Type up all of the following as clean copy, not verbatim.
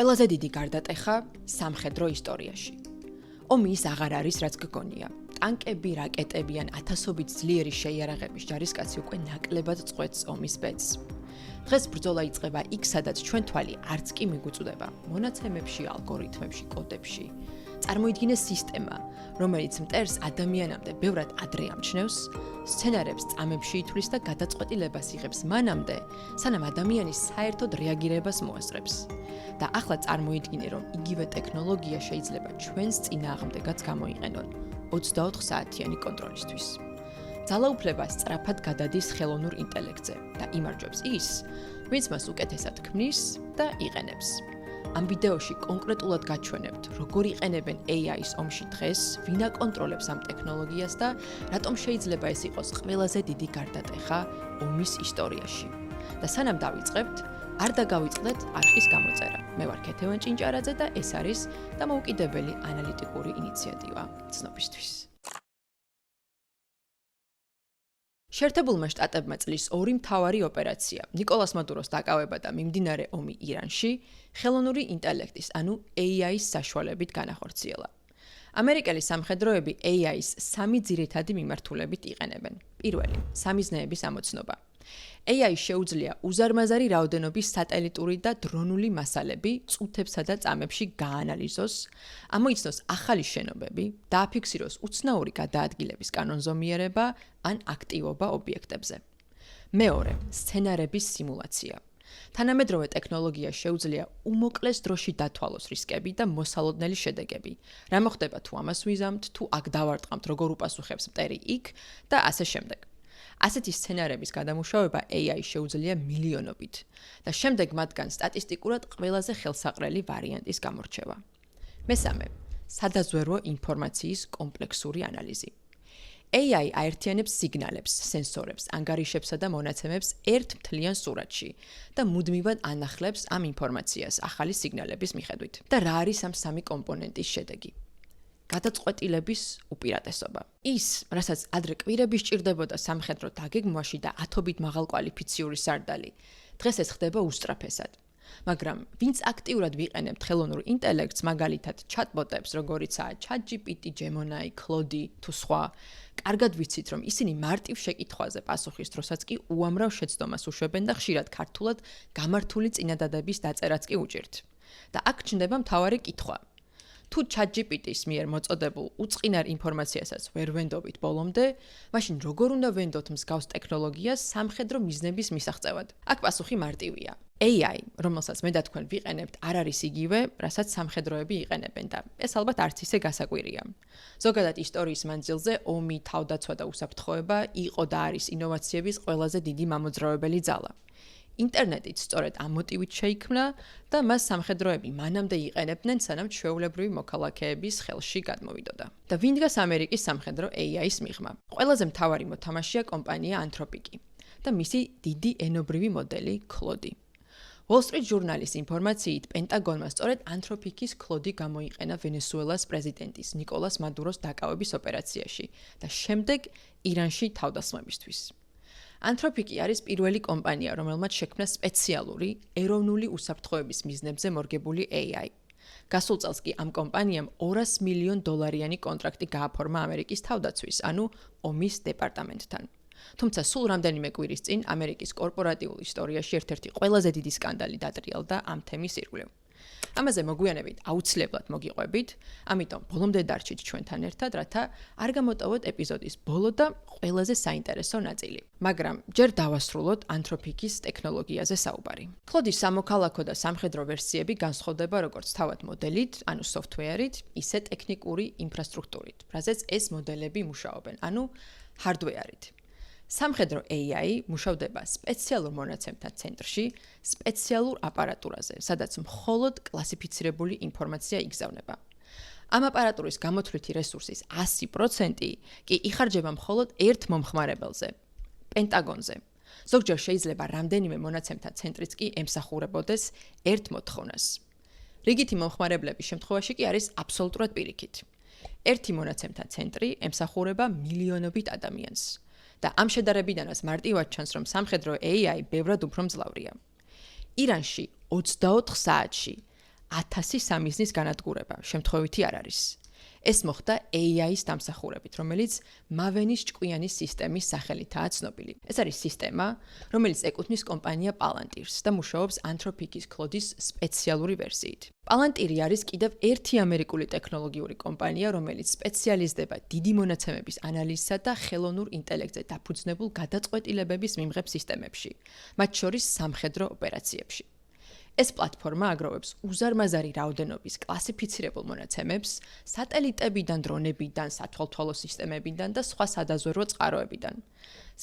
ყველაზე დიდი გარდატეხა სამხედრო ისტორიაში. ომი ის აღარ არის, რაც გგონია. ტანკები, რაკეტები ან ათასობით ძლიერი შეიარაღების ჯარისკაცი უკვე ნაკლებად წყვეტს ომის ბედს. დღეს ბრძოლა იწყება იქ, სადაც ჩვენ თვალი არც კი მიგუწვდება. მონაცემებში, ალგორითმებში, კოდებში. წარმოიდგინე სისტემა, რომელიც მტერს ადამიანამდე ბევრად ადრე ამჩნევს, სცენარებს წამებში ითვლის და გადაწყვეტილებას იღებს მანამდე, სანამ ადამიანი საერთოდ რეაგირებას მოასწრებს. და ახლა წარმოიდგინე, რომ იგივე ტექნოლოგია შეიძლება ჩვენს წინააღმდეგაც გამოიყენონ 24 საათიანი კონტროლისთვის. ძალაუფლება სწრაფად გადადის ხელოვნურ ინტელექტზე და იმარჯვებს ის, ვინც მას უკეთესად ქმნის და იყენებს. ამ ვიდეოში კონკრეტულად გაჩვენებთ, როგორ იყენებენ AI-ს ომში დღეს, ვინ აკონტროლებს ამ ტექნოლოგიას და რატომ შეიძლება ეს იყოს ყველაზე დიდი გარდატეხა ომის ისტორიაში. და სანამ დავიწყებთ, არ დაგავიწყდეთ არხის გამოწერა. მე ვარ ქეთევან ჭინჭარაძე და ეს არის დამოუკიდებელი ანალიტიკური ინიციატივა ცნობისთვის. შეერთებულმა შტატებმა წლის 2 მთავარი ოპერაცია, ნიკოლას მადუროს დაკავება და მიმდინარე ომი ირანში, ხელოვნური ინტელექტის, ანუ AI-ის საშუალებით განახორციელა. ამერიკელი სამხედროები AI-ს 3 ძირითადი მიმართულებით იყენებენ. პირველი, სამიზნეების ამოცნობა. AI შეუძლია უზარმაზარი რაოდენობის სატელიტური და დრონული მასალები წუთებსა და წამებში გაანალიზოს, ამოიცნოს ახალი შენობები, დააფიქსიროს უცნაური გადაადგილების კანონზომიერება ან აქტივობა ობიექტებზე. მეორე, სცენარების სიმულაცია. თანამედროვე ტექნოლოგია შეუძლია უმოკლეს დროში დათვალოს რისკები და მოსალოდნელი შედეგები. რა მოხდება თუ ამას ვიზამთ, თუ აქ დავარტყამთ, როგორ უპასუხებს მტერი იქ და ასე შემდეგ. ასეთი სცენარების გადამუშავება AI შეუძლია მილიონობით და შემდეგ მათგან სტატისტიკურად ყველაზე ხელსაყრელი ვარიანტის გამორჩევა. მესამე, სადაზვერვო ინფორმაციის კომპლექსური ანალიზი. AI აერთიანებს სიგნალებს, სენსორებს, ანგარიშებსა და მონაცემებს ერთ მთლიან სურათში და მუდმივად ანახლებს ამ ინფორმაციას ახალი სიგნალების მიხედვით. და რა არის ამ 3 კომპონენტის შედეგი? გადაწყვეტილების უპირატესობა. ის, რასაც ადრე კვირები სჭირდებოდა სამხედრო დაგეგმვაში და ათობით მაღალკვალიფიციური სარდალი, დღეს ეს ხდება უსწრაფესად. მაგრამ ვინც აქტიურად ვიყენებთ ხელოვნურ ინტელექტს, მაგალითად ჩატბოტებს, როგორიცაა ChatGPT, Gemini, Claude თუ სხვა, კარგად ვიცით, რომ ისინი მარტივ შეკითხვაზე პასუხის დროსაც კი უამრავ შეცდომას უშვებენ და ხშირად ქართულად გამართული წინადადების დაწერაც კი უჭირთ. და აქ ჩნდება მთავარი კითხვა. თუ ChatGPT-ის მიერ მოწოდებულ უწყინარ ინფორმაციასაც ვერ ვენდობით ბოლომდე, მაშინ როგორ უნდა ვენდოთ მსგავს ტექნოლოგიას სამხედრო მიზნების მისაღწევად? აქ პასუხი მარტივია. AI, რომელსაც მე და თქვენ ვიყენებთ, არ არის იგივე, რასაც სამხედროები იყენებენ და ეს ალბათ არც ისე გასაკვირია. ზოგადად ისტორიის მანძილზე ომი, თავდაცვა და უსაფრთხოება იყო და არის ინოვაციების ყველაზე დიდი მამოძრავებელი ძალა. ინტერნეტით სწორედ ამ მოტივით შეიქმნა და მას სამხედროები მანამდე იყენებდნენ, სანამ ჩვეულებრივი მოქალაქეების ხელში გადმოვიდოდა. და ვინ დგას ამერიკის სამხედრო AI-ის მიღმა? ყველაზე მთავარი მოთამაშეა კომპანია Anthropic და მისი დიდი ენობრივი მოდელი Claude. Wall Street Journal-ის ინფორმაციით, პენტაგონმა სწორედ Anthropic-ის Claude გამოიყენა ვენესუელას პრეზიდენტის ნიკოლას მადუროს დაკავების ოპერაციაში და შემდეგ ირანში თავდასხმებისთვის. Anthropic არის პირველი კომპანია, რომელმაც შექმნა სპეციალური ეროვნული უსაფრთხოების მიზნებზე მორგებული AI. გასულ წელს კი ამ კომპანიამ $200 მილიონ კონტრაქტი გააფორმა ამერიკის თავდაცვის, ანუ ომის დეპარტამენტთან. თუმცა სულ რამდენიმე კვირის წინ ამერიკის კორპორატიულ ისტორიაში ერთ-ერთი ყველაზე დიდი სკანდალი დატრიალდა ამ თემის ირგვლივ. ამაზე მოგვიანებით აუცილებლად მოგიყვებით, ამიტომ ბოლომდე დარჩით ჩვენთან ერთად, რათა არ გამოტოვოთ ეპიზოდის ბოლო და ყველაზე საინტერესო ნაწილი. მაგრამ ჯერ დავასრულოთ Anthropic-ის ტექნოლოგიაზე საუბარი. Claude-ის სამოქალაქო და სამხედრო ვერსიები განსხვავდება როგორც თავად მოდელით, ანუ software-ით, ისე ტექნიკური ინფრასტრუქტურით, რაზეც ეს მოდელები მუშაობენ, ანუ hardware-ით. სამხედრო AI მუშავდება სპეციალურ მონაცემთა ცენტრში, სპეციალურ აპარატურაზე, სადაც მხოლოდ კლასიფიცირებული ინფორმაცია იგზავნება. ამ აპარატურის გამოთვლითი რესურსის 100% კი იხარჯება მხოლოდ ერთ მომხმარებელზე, პენტაგონზე. ზოგჯერ შეიძლება რამდენიმე მონაცემთა ცენტრიც კი ემსახურებოდეს ერთ მოთხოვნას. რიგითი მომხმარებლების შემთხვევაში კი არის აბსოლუტურად პირიქით. ერთი მონაცემთა ცენტრი ემსახურება მილიონობით ადამიანს. და ამ შედარებიდანაც მარტივად ჩანს, რომ სამხედრო AI ბევრად უფრო მძლავრია. ირანში 24 საათში 1000 სამიზნის განადგურება, შემთხვევითი არ არის. ეს მოხდა AI-ის დამსახურებით, რომელიც მავენის ჭკვიანის სისტემის სახელითაა ცნობილი. ეს არის სისტემა, რომელიც ეკუთვნის კომპანია Palantir's და მუშაობს Anthropic-ის Claude-ის სპეციალური ვერსიით. Palantir არის კიდევ ერთი ამერიკული ტექნოლოგიური კომპანია, რომელიც სპეციალიზდება დიდი მონაცემების ანალიზსა და ხელოვნურ ინტელექტზე დაფუძნებულ გადაწყვეტილებების მიმღებ სისტემებში, მათ შორის სამხედრო ოპერაციებში. ეს პლატფორმა აგროვებს უზარმაზარი რაოდენობის კლასიფიცირებულ მონაცემებს სატელიტებიდან, დრონებიდან, სათვალთვალო სისტემებიდან და სხვა სადაზვერვო წყაროებიდან.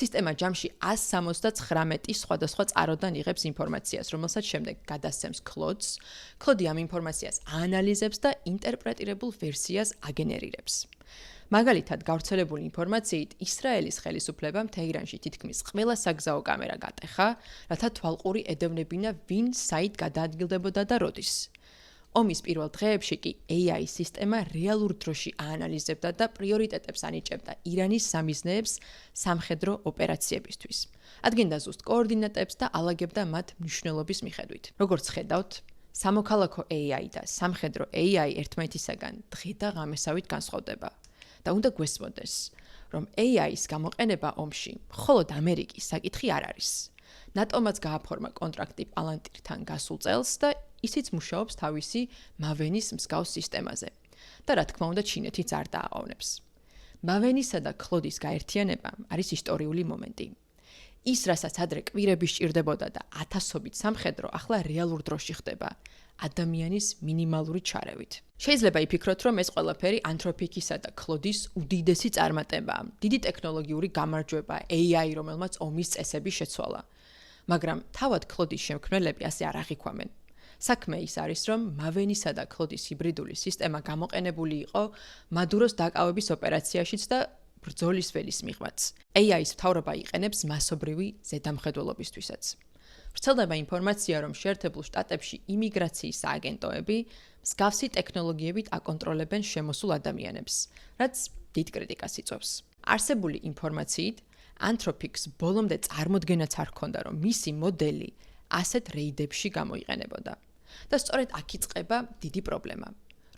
სისტემა ჯამში 179 სხვადასხვა წყაროდან იღებს ინფორმაციას, რომელსაც შემდეგ გადასცემს Claude-ს. Claude ამ ინფორმაციას აანალიზებს და ინტერპრეტირებულ ვერსიას აგენერირებს. მაგალითად, გავრცელებული ინფორმაციით ისრაელის ხელისუფლებამ თეირანში თითქმის ყველა საგზაო კამერა გატეხა, რათა თვალყური ედევნებინა ვინ საით გადაადგილდებოდა და როდის. ომის პირველ დღეებში კი AI სისტემა რეალურ დროში აანალიზებდა და პრიორიტეტებს ანიჭებდა ირანის სამიზნეებს სამხედრო ოპერაციებისთვის. ადგენდა ზუსტ კოორდინატებს და ალაგებდა მათ მნიშვნელობის მიხედვით. როგორც ხედავთ, სამოქალაქო AI და სამხედრო AI ერთმანეთისაგან დღე და ღამესავით განსხვავდება. და უნდა გვესმოდეს, რომ AI-ის გამოყენება ომში მხოლოდ ამერიკის საკითხი არ არის. ნატომაც გააფორმა კონტრაქტი Palantir-თან გასულ წელს და ისიც მუშაობს თავისი მავენის მსგავს სისტემაზე. და რა თქმა უნდა, ჩინეთიც არ დააყოვნებს. მავენისა და Claude-ის გაერთიანება არის ისტორიული მომენტი. ის, რასაც ადრე კვირები სჭირდებოდა და ათასობით სამხედრო, ახლა რეალურ დროში ხდება. ადამიანის მინიმალური ჩარევით. შეიძლება იფიქროთ, რომ ეს ყველაფერი Anthropic-ისა და Claude-ის უდიდესი წარმატებაა. დიდი ტექნოლოგიური გამარჯვება, AI, რომელმაც ომის წესები შეცვალა. მაგრამ თავად Claude-ის შემქმნელები ასე არ აღიქვამენ. საქმე ის არის, რომ მავენისა და Claude-ის ჰიბრიდული სისტემა გამოყენებული იყო მადუროს დაკავების ოპერაციაშიც და ბრძოლის ველის მიღმაც. AI-ის მთავრობა იყენებს მასობრივი ზედამხედველობისთვისაც. ვრცელდება ინფორმაცია, რომ შეერთებულ შტატებში იმიგრაციის სააგენტოები მსგავსი ტექნოლოგიებით აკონტროლებენ შემოსულ ადამიანებს, რაც დიდ კრიტიკას იწვევს. არსებული ინფორმაციით, Anthropic-ს ბოლომდე წარმოდგენაც არ ჰქონდა, რომ მისი მოდელი ასეთ რეიდებში გამოიყენებოდა. და სწორედ აქ იწყება დიდი პრობლემა.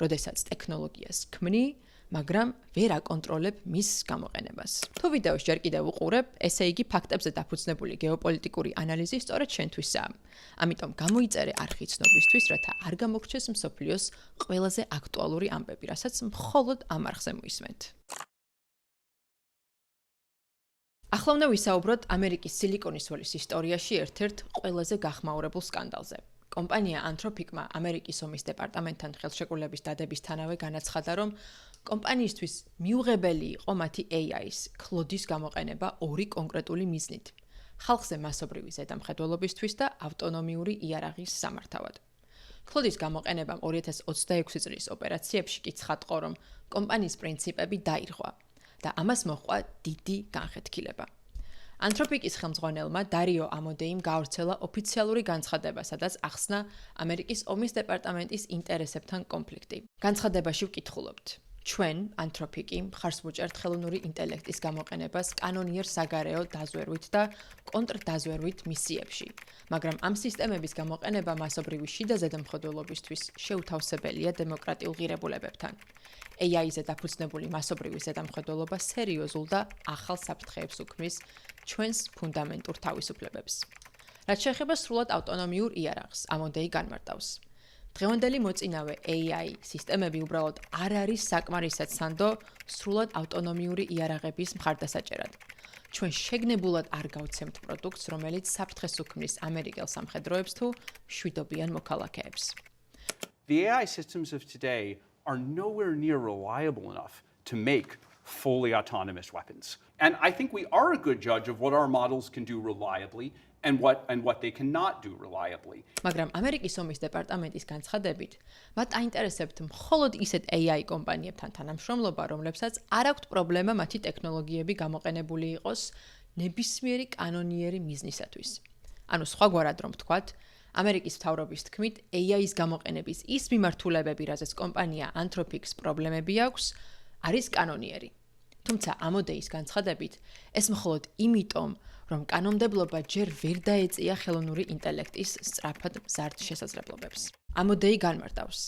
როდესაც ტექნოლოგიას ქმნი, მაგრამ ვერ აკონტროლებ მის გამოყენებას. თუ ვიდეოს ჯერ კიდევ უყურებ, ესე იგი ფაქტებზე დაფუძნებული გეოპოლიტიკური ანალიზი სწორედ შენთვისაა. ამიტომ გამოიწერე არხი ცნობისთვის, რათა არ გამოგრჩეს მსოფლიოს ყველაზე აქტუალური ამბები, რასაც მხოლოდ ამ არხზე მოისმენთ. ახლა უნდა ვისაუბროთ ამერიკის სილიკონის ველის ისტორიაში ერთ-ერთ ყველაზე გახმაურებულ სკანდალზე. კომპანია Anthropic-მა ამერიკის ომის დეპარტამენტთან ხელშეკრულების დადებისთანავე განაცხადა, რომ კომპანიისთვის მიუღებელი იყო მათი AI-ის, Claude-ის გამოყენება ორი კონკრეტული მიზნით: ხალხზე მასობრივი ზედამხედველობისთვის და ავტონომიური იარაღის სამართავად. Claude-ის გამოყენებამ 2026 წლის ოპერაციებში კი ცხადყო, რომ კომპანიის პრინციპები დაირღვა და ამას მოჰყვა დიდი განხეთქილება. Anthropic-ის ხელმძღვანელმა Dario Amodei-მ გაავრცელა ოფიციალური განცხადება, სადაც ახსნა ამერიკის ომის დეპარტამენტის ინტერესებთან კონფლიქტი. განცხადებაში ვკითხულობთ: ჩვენ, Anthropic-ი, მხარს ვუჭერთ ხელოვნური ინტელექტის გამოყენებას კანონიერ საგარეო დაზვერვით და კონტრდაზვერვით მისიებში, მაგრამ ამ სისტემების გამოყენება მასობრივი შიდა ზედამხედველობისთვის შეუთავსებელია დემოკრატიულ ღირებულებებთან. AI-ზე დაფუძნებული მასობრივი ზედამხედველობა სერიოზულ და ახალ საფრთხეებს უქმნის ჩვენს ფუნდამენტურ თავისუფლებებს. რაც შეეხება სრულად ავტონომიურ იარაღს, Amodei განმარტავს: დღევანდელი მოწინავე AI სისტემები უბრალოდ არ არის საკმარისად სანდო სრულად ავტონომიური იარაღების მხარდასაჭერად. ჩვენ შეგნებულად არ გავცემთ პროდუქტს, რომელიც საფრთხეს უქმნის ამერიკელ სამხედროებს თუ მშვიდობიან მოქალაქეებს. The AI systems of today are nowhere near reliable enough to make fully autonomous weapons. And I think we are a good judge of what our models can do reliably and what they cannot do reliably. მაგრამ ამერიკის ომის დეპარტამენტის განცხადებით, მათ აინტერესებთ მხოლოდ ისეთ AI კომპანიებთან თანამშრომლობა, რომლებსაც არ აქვთ პრობლემა მათი ტექნოლოგიები გამოყენებული იყოს ნებისმიერი კანონიერი მიზნისათვის. ანუ სხვაგვარად რომ ვთქვათ, ამერიკის მთავრობის თქმით, AI-ის გამოყენების ის მიმართულებები, რაზეც კომპანია Anthropic-ს პრობლემები აქვს, არის კანონიერი. თუმცა Amodei-ის განცხადებით, ეს მხოლოდ იმიტომ, რომ კანონმდებლობა ჯერ ვერ დაეწია ხელოვნური ინტელექტის სწრაფად მზარდ შესაძლებლობებს. ამოდეი განმარტავს.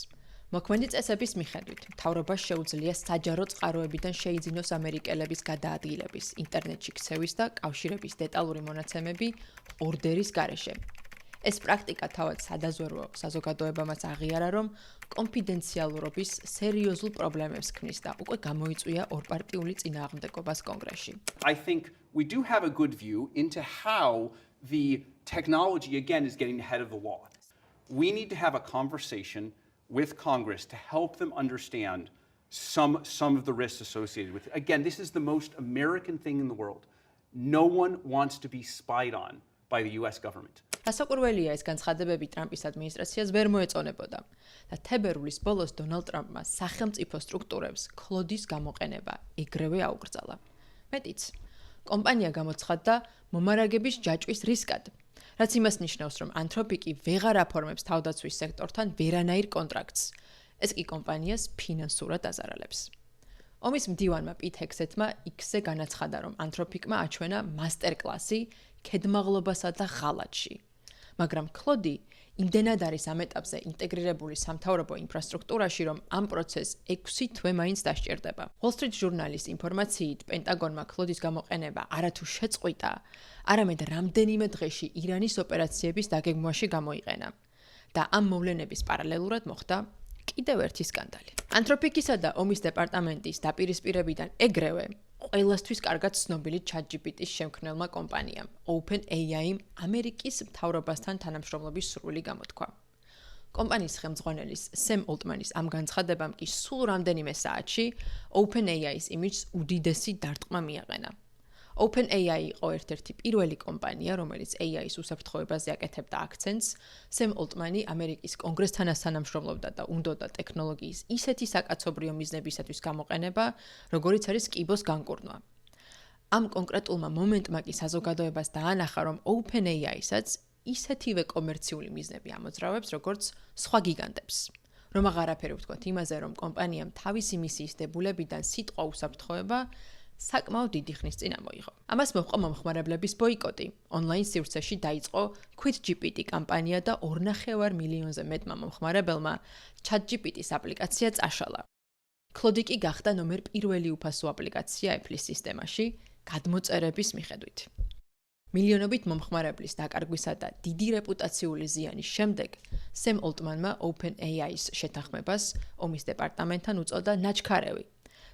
მოქმედი წესების მიხედვით, მთავრობას შეუძლია საჯარო წყაროებიდან შეიძინოს ამერიკელების გადაადგილების, ინტერნეტში ქცევის და კავშირების დეტალური მონაცემები ორდერის გარეშე. ეს პრაქტიკა თავად სადაზვერვო საზოგადოებამაც აღიარა, რომ კონფიდენციალურობის სერიოზულ პრობლემებს ქმნის და უკვე გამოიწვია ორპარტიული წინააღმდეგობას კონგრესში. I think we do have a good view into how the technology, again, is getting ahead of the law. We need to have a conversation with Congress to help them understand some of the risks associated with it. Again, this is the most American thing in the world. No one wants to be spied on by the US government. დასაკვირველია ეს განცხადებები ტრამპის ადმინისტრაციას ვერ მოეწონებოდა და თებერვლის ბოლოს დონალდ ტრამპმა სახელმწიფო სტრუქტურებს ქლოდის გამოყენება ეგრევე აუკრძალა. მეტიც, კომპანია გამოცხადდა მომარაგების ჯაჭვის რისკად, რაც იმას ნიშნავს, რომ ანთროპიკი ვეღარ აფორმებს თავდაცვის სექტორთან ვერანაირ კონტრაქტს. ეს კი კომპანიას ფინანსურად აზარალებს. ომის მდივანმა პიტ ჰექსეთმა X-ზე განაცხადა, რომ ანთროპიკმა აჩვენა მასტერკლასი ქედმაღლობასა და ღალატში. მაგრამ ქლოდი იმდენად არის ამ ეტაპზე ინტეგრირებული სამთავრობო ინფრასტრუქტურაში, რომ ამ პროცესს 6 თვე მაინც დასჭირდება. Wall Street Journal-ის ინფორმაციით, პენტაგონმა ქლოდის გამოყენება არათუ შეწყვიტა, არამედ რამდენიმე დღეში ირანის ოპერაციების დაგეგმვაში გამოიყენა და ამ მოვლენების პარალელურად მოხდა კიდევ ერთი სკანდალი. ანთროპიკისა და ომის დეპარტამენტის დაპირისპირებიდან ეგრევე ყველასთვის კარგად ცნობილი ChatGPT-ის შემქმნელმა კომპანიამ OpenAI-მ ამერიკის მთავრობასთან თანამშრომლობის სურვილი გამოთქვა. კომპანიის ხელმძღვანელის სემ ოლტმანის ამ განცხადებამ კი სულ რამდენიმე საათში OpenAI-ის იმიჯს უდიდესი დარტყმა მიაყენა. OpenAI იყო ერთ-ერთი პირველი კომპანია, რომელიც AI-ის უსაფრთხოებაზე აკეთებდა აქცენტს. სემ ოლტმანი ამერიკის კონგრესთანაც თანამშრომლობდა და უნდოდა ტექნოლოგიის ისეთი საკაცობრიო მიზნებისათვის გამოყენება, როგორიც არის კიბოს განკურნვა. ამ კონკრეტულმა მომენტმა კი საზოგადოებას დაანახა, რომ OpenAI-საც ისეთივე კომერციული მიზნები ამოძრავებს, როგორც სხვა გიგანტებს. რომ აღარაფერი ვთქვათ იმაზე, რომ კომპანიამ თავისი მისიის დებულებიდან სიტყვა უსაფრთხოება საკმაოდ დიდი ხნის წინ ამოიღო. ამას მოჰყვა მომხმარებლების ბოიკოტი. ონლაინ სივრცეში დაიწყო QuitGPT კამპანია და 2.5 მილიონზე მეტმა მომხმარებელმა ChatGPT-ის აპლიკაცია წაშალა. Claude კი გახდა ნომერ პირველი უფასო აპლიკაცია Apple-ის სისტემაში გადმოწერების მიხედვით. მილიონობით მომხმარებლის დაკარგვისა და დიდი რეპუტაციული ზიანის შემდეგ სემ ოლტმანმა OpenAI-ის შეთანხმებას ომის დეპარტამენტთან უწოდა ნაჩქარევი.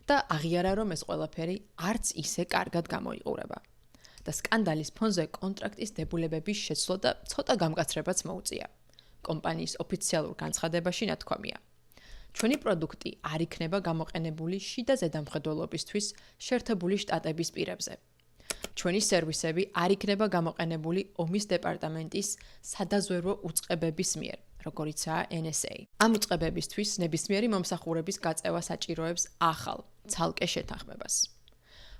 და აღიარა, რომ ეს ყველაფერი არც ისე კარგად გამოიყურება. და სკანდალის ფონზე კონტრაქტის დებულებების შეცვლა და ცოტა გამკაცრებაც მოუწია. კომპანიის ოფიციალურ განცხადებაში ნათქვამია. ჩვენი პროდუქტი არ იქნება გამოყენებული შიდა ზედამხედველობისთვის შეერთებული შტატების პირებზე. ჩვენი სერვისები არ იქნება გამოყენებული ომის დეპარტამენტის სადაზვერვო უწყებების მიერ. როგორიცაა NSA. ამ უწყებებისთვის ნებისმიერი მომსახურების გაწევა საჭიროებს ახალ, ცალკე შეთანხმებას.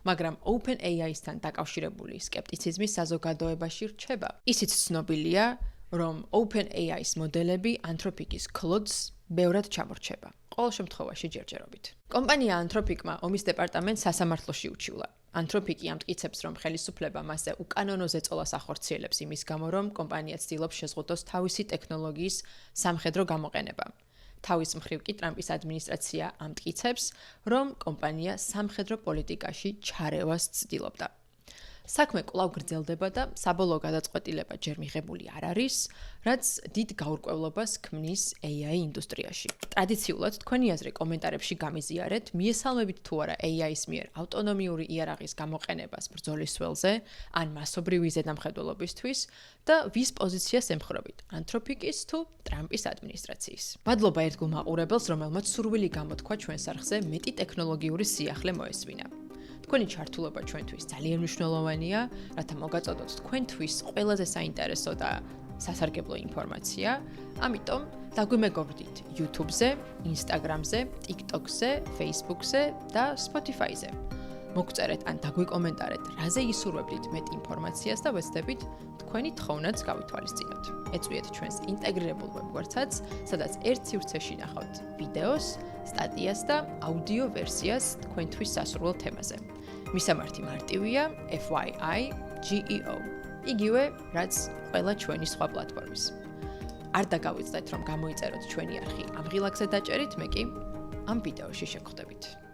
მაგრამ OpenAI-სთან დაკავშირებული სკეპტიციზმი საზოგადოებაში რჩება. ისიც ცნობილია, რომ OpenAI-ის მოდელები Anthropic-ის Claude-ს ბევრად ჩამორჩება. ყოველ შემთხვევაში ჯერჯერობით. კომპანია Anthropic-მა ომის დეპარტამენტს სასამართლოში უჩივლა. Anthropic-ი ამტკიცებს, რომ ხელისუფლება მასზე უკანონო ზეწოლას ახორციელებს იმის გამო, რომ კომპანია ცდილობს შეზღუდოს თავისი ტექნოლოგიის სამხედრო გამოყენება. თავის მხრივ კი ტრამპის ადმინისტრაცია ამტკიცებს, რომ კომპანია სამხედრო პოლიტიკაში ჩარევას ცდილობდა. საქმე კვლავ გრძელდება და საბოლოო გადაწყვეტილება ჯერ მიღებული არ არის, რაც დიდ გაურკვევლობას ქმნის AI ინდუსტრიაში. ტრადიციულად თქვენი აზრი კომენტარებში გამიზიარეთ, მიესალმებით თუ არა AI-ის მიერ ავტონომიური იარაღის გამოყენებას ბრძოლის ველზე, ან მასობრივი ზედამხედველობისთვის და ვის პოზიციას ემხრობით, Anthropic-ის თუ ტრამპის ადმინისტრაციის. მადლობა ერთგულ მაყურებელს, რომელმაც სურვილი გამოთქვა ჩვენს არხზე მეტი ტექნოლოგიური სიახლე მოესმინა. თქვენი ჩართულობა ჩვენთვის ძალიან მნიშვნელოვანია, რათა მოგაწოდოთ თქვენთვის ყველაზე საინტერესო და სასარგებლო ინფორმაცია. ამიტომ დაგვიმეგობრდით YouTube-ზე, Instagram-ზე, TikTok-ზე, Facebook-ზე და Spotify-ზე. მოგწერეთ ან დაგვიკომენტარეთ, რაზე ისურვებდით მეტ ინფორმაციას და ვეცდებით თქვენი თხოვნაც გავითვალისწინოთ. ეწვიეთ ჩვენს ინტეგრირებულ ვებგვერდსაც, სადაც ერთ სივრცეში ნახავთ ვიდეოს, სტატიას და აუდიო ვერსიას თქვენთვის სასურველ თემაზე. მისამართი მარტივია, FYI, GEO. იგივე, რაც ყველა ჩვენი სხვა პლატფორმის. არ დაგავიწყდეთ, რომ გამოიწეროთ ჩვენი არხი ამ ღილაკზე დაჭერით, მე კი ამ ვიდეოში შეგხვდებით.